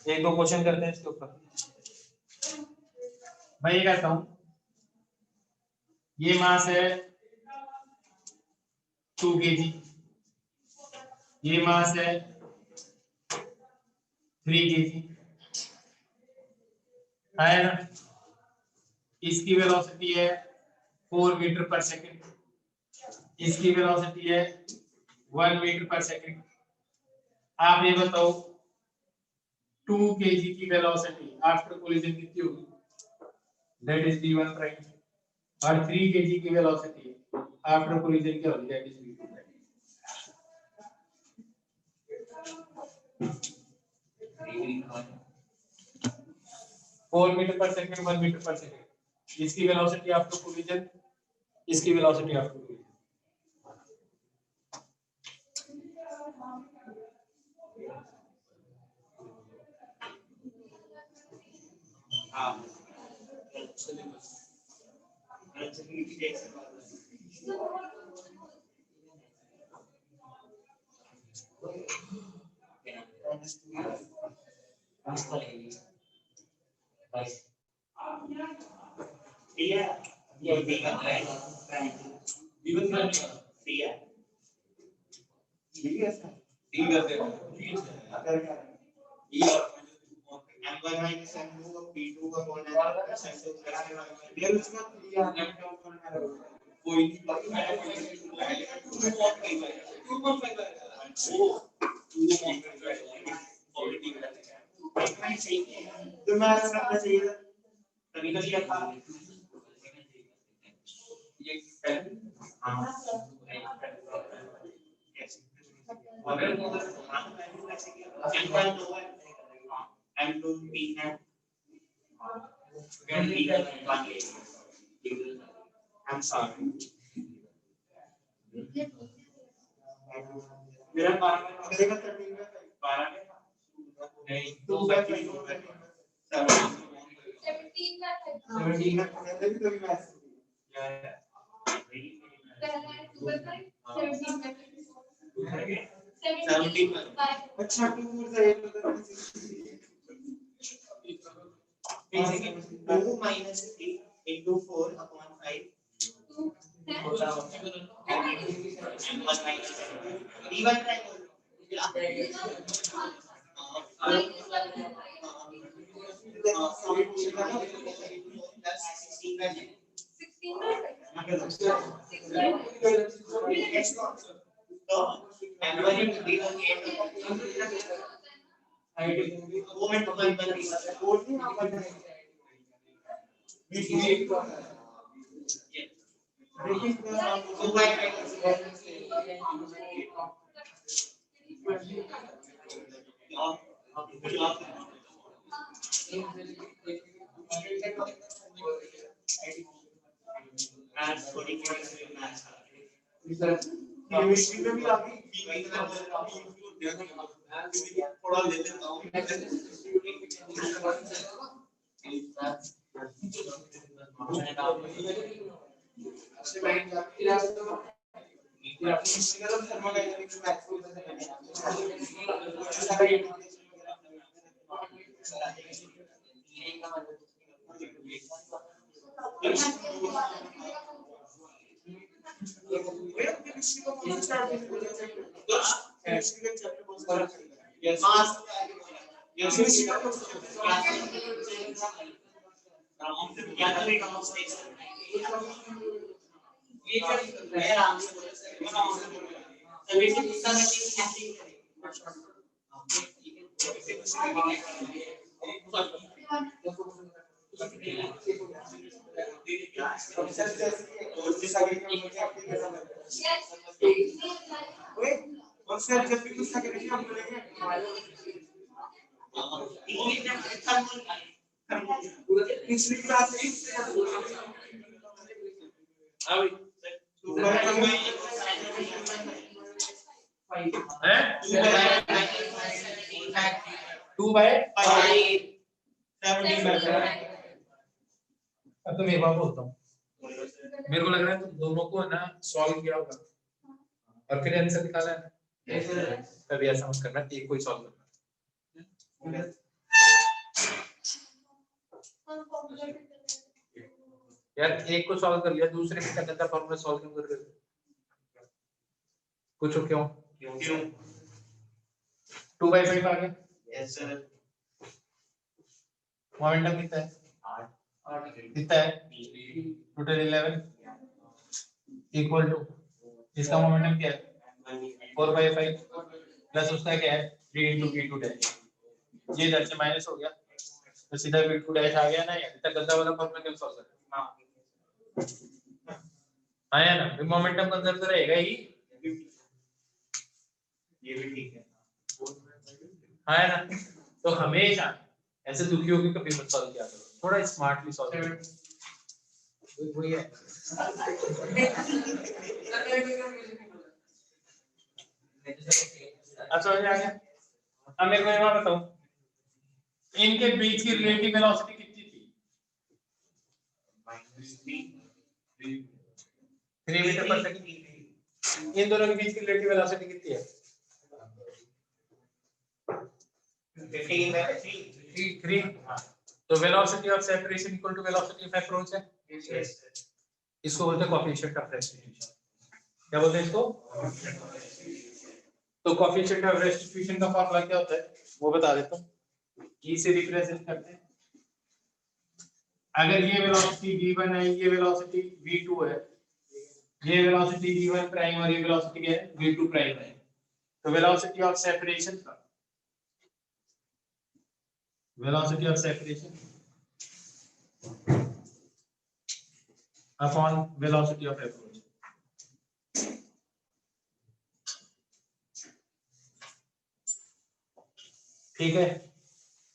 एक दो क्वेश्चन करते हैं इसके ऊपर। मैं ये कहता हूं ये मास है 2 kg, ये मास है 3 kg, है ना। इसकी वेलोसिटी है 4 मीटर पर सेकंड, इसकी वेलोसिटी है 1 मीटर पर सेकंड। आप ये बताओ 2 kg की वेलोसिटी आफ्टर कोलिजन कितनी होगी, दैट इज v1 प्राइम, और 3 kg की वेलोसिटी आफ्टर कोलिजन क्या होगी, that is v2 prime. 4 metre पर सेकंड 1 मीटर पर सेकंड, इसकी वेलोसिटी आफ्टर कोलिजन, इसकी वेलोसिटी आफ्टर कोलिजन। हां तो मैं समझना चाहिए तभी तो लिया था ये हां I'm sorry. मेरा 12 में मेरा 13 में 12 में नहीं 2 बाय 5 17 में पहले भी कभी मैथ अच्छा 2 से basically 2 minus 3 into 4 upon 5 and 1 minus 3 1 prime chemistry में भी अभी थोड़ा ले लेता हूँ अब तो मेरे बाप बोलता हूँ, मेरे को लग रहा है तुम दोनों को ना सॉल्व किया होगा और फिर आंसर निकाला है ना, तभी ऐसा मत करना, एक कोई सॉल्व करना। यार एक को सॉल्व कर लिया, दूसरे का गंदा फॉर्मूला सॉल्व क्यों कर रहे हो? पूछो क्यों? 2/5 आ गया। यस सर मोमेंटम कितना है? 8 कितना है? टोटल 11 इक्वल टू इसका मोमेंटम क्या है? 4/5 प्लस उसका क्या है? 3 into v2 डैश। ये इधर से माइनस हो गया तो सीधा v2 डैश आ गया ना, यार इतना गंदा वाला फॉर्मूला क्यों सॉल्व कर रहे हो? आया ना, फिर मोमेंटम कंजर्व तो रहेगा ही, ये भी ठीक है आया ना। तो हमेशा ऐसे दुखी होकर कभी मत सॉल्व किया करो, थोड़ा स्मार्टली सॉल्व करो। वही है अच्छा आ गया। अब मेरे को ये बात बताओ, इनके बीच की रिलेटिव वेलोसिटी कितनी थी? -3 मीटर पर सेकंड। इन दोनों के बीच की रिलेटिव वेलोसिटी कितनी है? 3। तो velocity of separation equal to velocity of approach है। इसको बोलते हैं कोएफिशिएंट ऑफ रेस्टिट्यूशन। क्या बोलते हैं इसको? तो कोएफिशिएंट ऑफ रेस्टिट्यूशन का फॉर्मूला क्या होता है वो बता देता हूं। e से रिप्रेजेंट करते हैं, अगर ये वेलोसिटी v1 है, ये वेलोसिटी v2 है, ये वेलोसिटी v1 प्राइम और ये वेलोसिटी क्या है? v2 प्राइम है, तो वेलोसिटी ऑफ सेपरेशन का velocity of separation upon velocity of approach। ठीक है,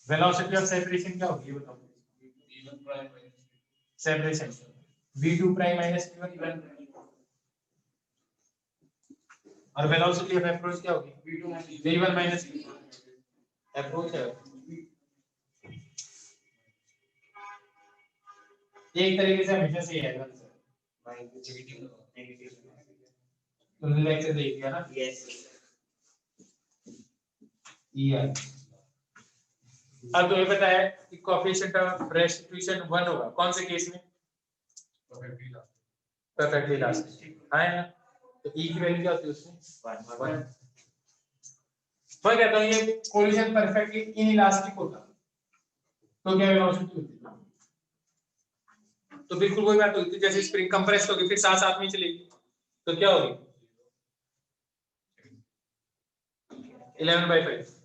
velocity of separation क्या होगी ये बताओ? Separation v2 prime minus v1 और velocity of approach क्या होगी? v1 माइनस अप्रोच है। एक तरीके से हमेशा से है तुमने लेक्चर देख लिया ना? यस ई अब तुम्हें पता है कि कोएफिशिएंट ऑफ रेस्टिट्यूशन 1 होगा कौन से केस में? Perfectly elastic. हाँ ना, तो E की वैल्यू क्या होती है उसमें? 1। मैं कहता हूँ ये कोलिजन परफेक्टली इनइलास्टिक होता तो क्या वेलोसिटी होती? तो बिल्कुल वही बात होती, जैसे स्प्रिंग कंप्रेस होगी फिर साथ साथ में चलेगी तो क्या होगी? 11/5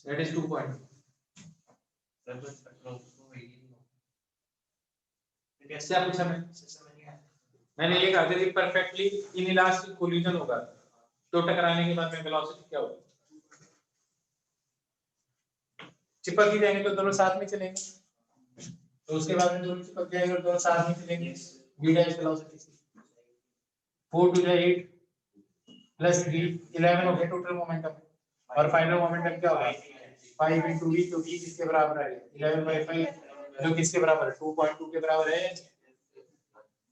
that is 2 point। क्या पूछा मैंने ये कहा था कि परफेक्टली इनइलास्टिक कोलिजन होगा तो टकराने के बाद में वेलोसिटी क्या होगी? चिपक ही जाएंगे तो दोनों साथ में चलेंगे, तो उसके बाद में दोनों चिपक जाएंगे और दोनों साथ में चलेंगे। v dash velocity 4 to the 8 plus 3 11 हो गया टोटल मोमेंटम, और फाइनल मोमेंटम क्या होगा? 5 into v, तो v किसके बराबर है? 11/5 जो किसके बराबर है? 2.2 के बराबर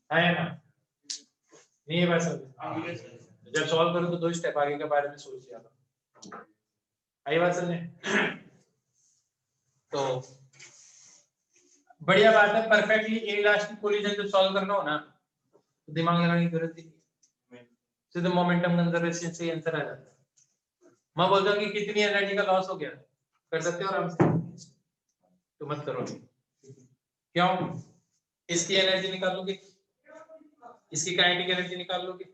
है ना? नहीं है बात समझ? जब सॉल्व करो तो 2 स्टेप आगे के बारे में सोच लिया। आई बात समझे? तो बढ़िया बात है, परफेक्टली इनइलास्टिक कोलिजन जब सॉल्व करना हो ना तो दिमाग लगाने की जरूरत नहीं, सीधे मोमेंटम कंजर्वेशन से आंसर आ जाता है। मैं बोलता हूँ कि कितनी एनर्जी का लॉस हो गया, कर सकते हो आराम से, तो मत करो। क्यों? इसकी एनर्जी निकालोगे, इसकी काइनेटिक एनर्जी निकाल लोगे,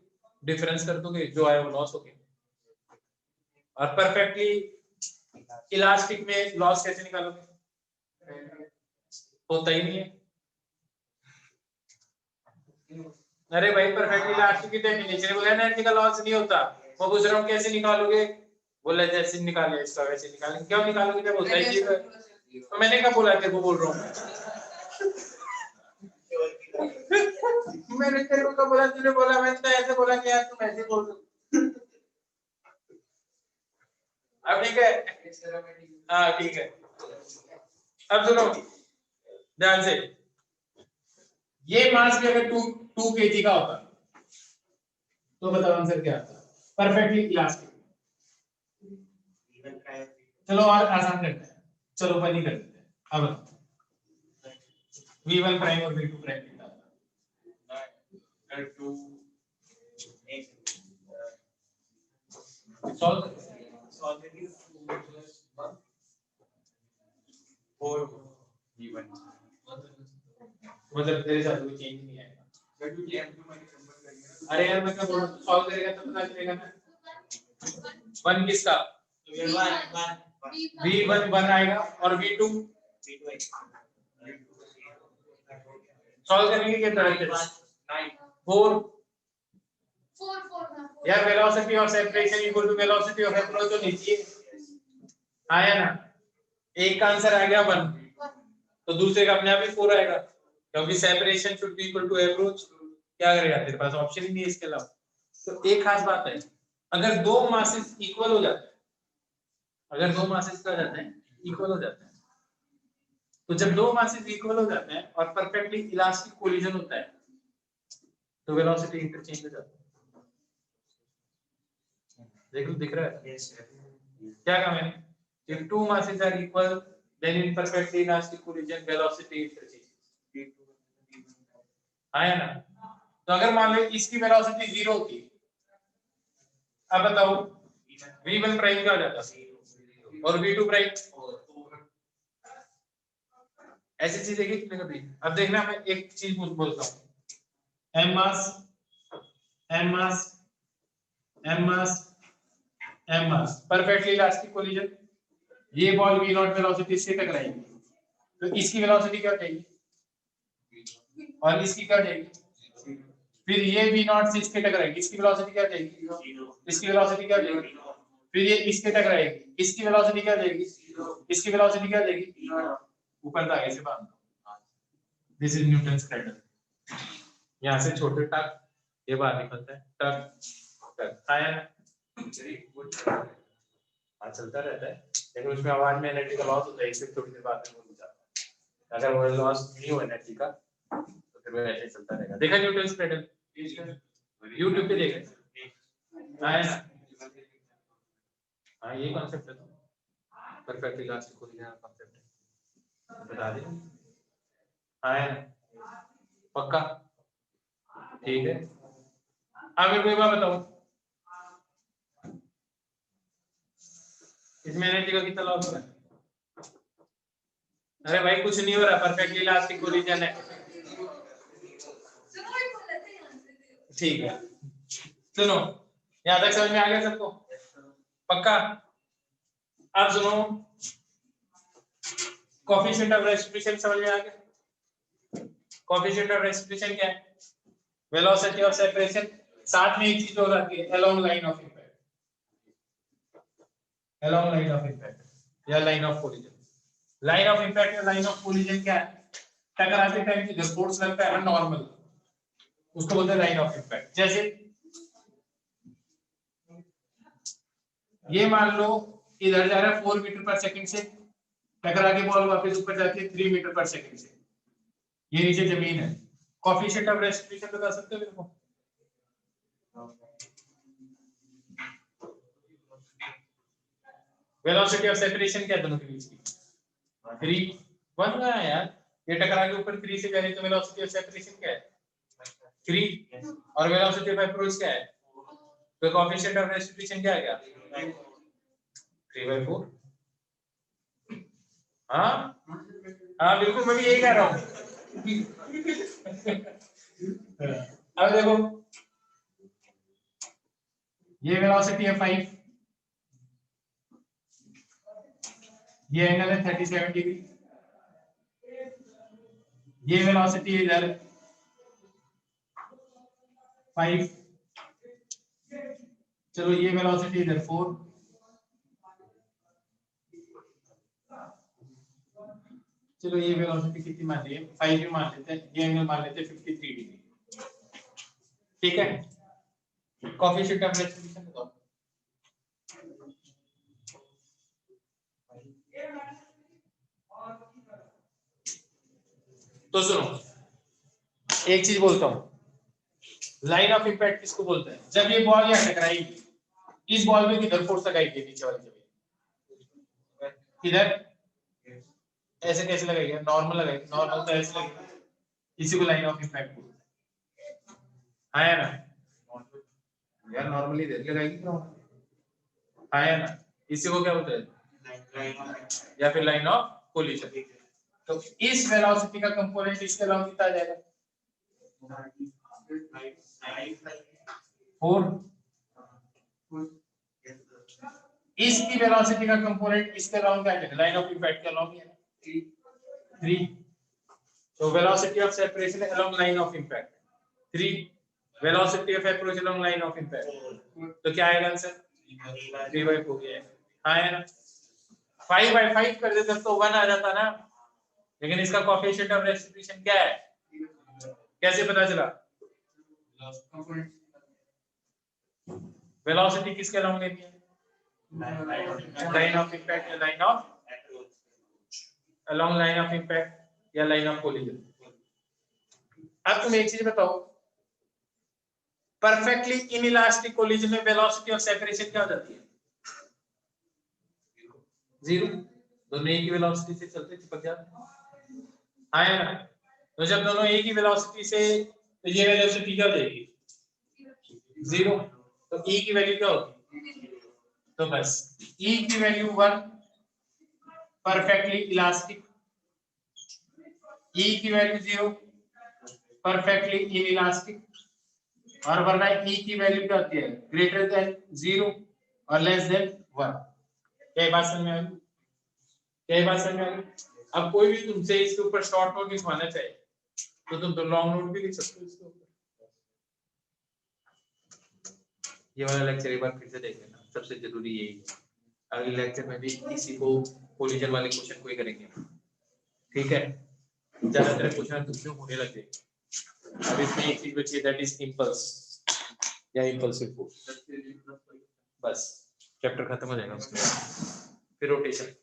डिफरेंस कर दोगे, जो आया वो लॉस हो गया। और परफेक्टली इलास्टिक में लॉस कैसे निकालोगे? होता ही नहीं है। अरे भाई परफेक्टली इलास्टिक की डेफिनेशन बोला एनर्जी का लॉस नहीं होता, मैं पूछ रहा हूँ कैसे निकालोगे? बोला जैसे निकाले इसका वैसे निकालेंगे। क्यों निकालोगे जब होता ही है? तो मैंने क्या बोला, तेरे को बोल रहा हूँ मैंने तेरे को बोला, तूने बोला, मैंने तो ऐसे बोला कि यार तुम ऐसे बोल रहे। अब ठीक है, हाँ ठीक है। अब सुनो ध्यान से, ये मास भी अगर 2 kg का होता तो बताओ आंसर क्या आता? Perfectly elastic. चलो और आसान करते हैं, चलो बनी करते हैं। अब v1 प्राइम और v2 प्राइम कितना आता? सॉल्व करिए। 4 v1 मतलब तेरे साथ कोई चेंज नहीं आएगा। अरे यार मैं क्या बोल रहा हूँ, सॉल्व करेगा तो पता चलेगा ना। 1 किसका? v1 1 आएगा और v2 सॉल्व करने की क्या जरूरत है? 4 यार velocity of separation equal to velocity of approach तो लीजिए, आया ना? एक का आंसर आ गया 1 तो दूसरे का अपने आप ही 4 आएगा, क्योंकि separation should be equal to approach. क्या करेगा, तेरे पास ऑप्शन ही नहीं है इसके अलावा। तो एक खास बात है, अगर दो मासेस इक्वल हो जाते हैं, अगर दो मासेस क्या हो जाते हैं? इक्वल हो जाते हैं। तो जब दो मासेस इक्वल हो जाते हैं और परफेक्टली इलास्टिक कोलिजन होता है तो वेलोसिटी इंटरचेंज हो जाती है। देख लो, दिख रहा है? क्या कहा मैंने? if two masses are equal then in perfectly elastic collision velocity interchange। आया ना? तो अगर मान लो इसकी वेलोसिटी 0 होती, अब बताओ v1 प्राइम क्या हो जाता और v2 प्राइम? ऐसी चीज देखी तुमने कभी? अब देखना, मैं एक चीज बोलता हूँ, m मास m मास m मास m मास परफेक्टली इलास्टिक कोलिजन, ये बॉल v नॉट वेलोसिटी से टकराएगी तो इसकी वेलोसिटी क्या हो जाएगी और इसकी क्या हो जाएगी? फिर ये v नॉट से इसके टकराएगी, इसकी वेलोसिटी क्या हो जाएगी? इसकी वेलोसिटी क्या हो जाएगी? फिर ये इसके टकराएगी, इसकी वेलोसिटी क्या हो जाएगी? इसकी वेलोसिटी क्या हो जाएगी? ऊपर से आगे से बांध दो। This is Newton's cradle. यहाँ से छोटे टक ये बाहर निकलता है, टक टक आया ना? चलता रहता है, लेकिन उसमें आवाज में एनर्जी का लॉस होता है, इससे थोड़ी देर बाद में वो हो जाता है। अगर वो लॉस नहीं हो एनर्जी का तो फिर वो ऐसे चलता रहेगा। देखा न्यूटन्स क्रेडल? YouTube पे देखा आया ना? हाँ ये कॉन्सेप्ट है। परफेक्ट इलास्टिक कोलिजन कांसेप्ट है, बता दे। आया पक्का? ठीक है। अब मेरे को एक बात बताओ, इसमें एनर्जी का कितना लॉस हो रहा है? अरे भाई कुछ नहीं हो रहा, परफेक्ट इलास्टिक कोलिजन है। ठीक है, सुनो, यहां तक समझ में आ गया सबको? पक्का? अब सुनो, कोएफिशिएंट ऑफ रेस्टिट्यूशन समझ में आ गया? कोएफिशिएंट ऑफ रेस्टिट्यूशन क्या है? वेलोसिटी ऑफ सेपरेशन, साथ में एक चीज और आती है, along line of impact, along line of impact या line of collision. Line of impact या लाइन ऑफ कोलिजन क्या है? टकराते टाइम की जो फोर्स लगता है नॉर्मल, उसको बोलते हैं लाइन ऑफ इंपैक्ट। जैसे ये मान लो इधर जा रहा है 4 मीटर पर सेकंड से, टकरा के बॉल वापस ऊपर जाती है 3 मीटर पर सेकंड से, ये नीचे जमीन है। कोएफिशिएंट ऑफ रेस्टिट्यूशन बता सकते हो मेरे को? वेलोसिटी ऑफ सेपरेशन क्या है दोनों के बीच की? 3 1 रहा है यार, ये टकरा के ऊपर 3 से करे तो वेलोसिटी ऑफ सेपरेशन क्या है? 3। और वेलोसिटी ऑफ अप्रोच क्या है? तो कोएफिशिएंट ऑफ रेस्टिट्यूशन क्या है क्या? 3/4। हाँ हाँ बिल्कुल, मैं भी यही कह रहा हूँ। अब देखो, ये वेलोसिटी है 5, ये एंगल है 37 डिग्री, ये वेलोसिटी है इधर 5, चलो ये वेलोसिटी इधर 4, चलो ये वेलोसिटी कितनी मान ली है? 5 भी मान लेते हैं, ये एंगल मान लेते हैं 53 डिग्री। ठीक है, कोएफिशिएंट ऑफ रेस्टिट्यूशन बताओ। तो सुनो, एक चीज बोलता हूं, लाइन ऑफ इंपैक्ट किसको बोलते हैं? जब ये बॉल यहां टकराई, इस बॉल में किधर फोर्स लगाई थी? नीचे वाली जगह, किधर? ऐसे कैसे लगाई? नॉर्मल लगाई, नॉर्मल तो ऐसे लगेगा, इसी को लाइन ऑफ इंपैक्ट बोलते हैं। आया ना यार, नॉर्मली इधर लगाएगी, आया ना, इसी को क्या बोलते हैं? या फिर लाइन ऑफ कोलिजन। तो इस वेलोसिटी का कंपोनेंट इसके अलावा कितना आ जाएगा? 4। इसकी वेलोसिटी का कंपोनेंट इसके अलावा क्या है? लाइन ऑफ इंपैक्ट के अलावा है 3। तो velocity of separation along line of impact 3, velocity of approach along line of impact, तो क्या आएगा आंसर? 3/4 है। हाँ ना, 5/5 कर देते तो 1 आ जाता ना, लेकिन इसका कोएफिशिएंट ऑफ रेस्टिट्यूशन क्या है? कैसे पता चला? वेलोसिटी किसके अलोंग लेनी है? लाइन ऑफ इंपैक्ट या line of along line of impact या लाइन ऑफ कोलिजन। अब तुम एक चीज बताओ, परफेक्टली इनइलास्टिक कोलिजन में वेलोसिटी ऑफ सेपरेशन क्या हो जाती है? 0। दोनों एक ही वेलोसिटी से चलते चिपक जाते हैं, आया ना। तो जब दोनों एक ही वेलोसिटी से, तो ये वेलोसिटी क्या हो जाएगी? 0। तो E की वैल्यू क्या होगी? तो बस E की वैल्यू 1, परफेक्टली इलास्टिक, E की वैल्यू 0, परफेक्टली इनइलास्टिक, और वरना E की वैल्यू क्या होती है? ग्रेटर देन 0 और लेस देन 1। क्या बात समझ में आ गई? क्या बात समझ में आ गई? अब कोई भी तुमसे इसके ऊपर शॉर्ट नोट लिखवाना चाहे तो तुम तो लॉन्ग नोट भी लिख सकते हो इसके ऊपर। ये वाला लेक्चर एक बार फिर से देख लेना, सबसे जरूरी यही है। अगले लेक्चर में भी इसी को कोलिजन वाले क्वेश्चन को ही करेंगे, ठीक है? ज्यादातर क्वेश्चन तुमसे होने लगे। अब इसमें एक चीज बची है, दैट इज इंपल्स या इंपल्सिव फोर्स। बस चैप्टर खत्म हो जाएगा उसके बाद, फिर रोटेशन।